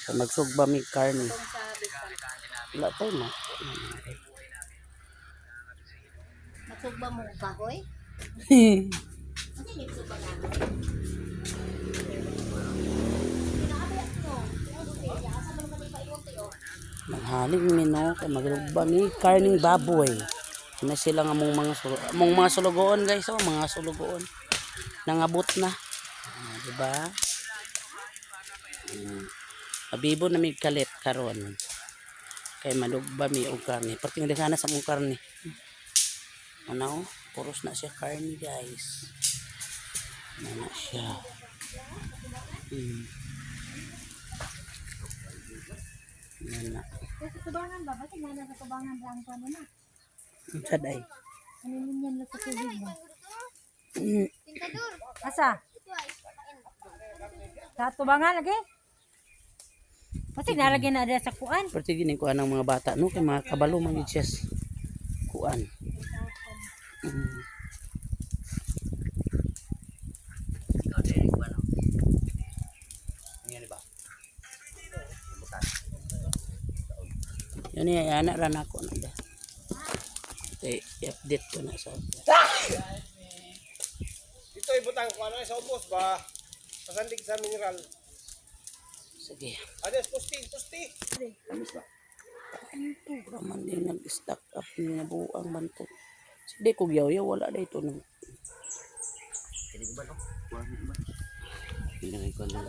So, magsugba mi karne. Wala tayo na. Magsugba mo kahoy? Maghaling mi no, kay magrugba mi karning baboy. Na sila nga mong mga sulugoon guys, oh, mga sulugoon. Nangabot na. Di ba? Abibo na mi kalit karon. Kay malugba mi og karne. Perting dagana sa mong karne. Ano? Puros na siya karne guys. Ano na siya? Ano? Sa tubangan ba? Bakit nga nasa tubangan lang ko na? Saday. Ano ninyan lang sa tubig mo? Mm. Asa? Sa tubangan lagi? Kasi nalagyan na ada sa kuan. Perti gini kuan ng mga bata no kay mga kabalo man gid siya kuan. Yan ay anak ra nako na da. I-update ko na sa. Dito ibutang ko ano sa ubos ba? Pasandig sa mineral. Sige. Ades pusti. Raman din nag-stack up ni nabuang banto. Sige ko yaw wala dito nang. Kini ba no? Kuan ba?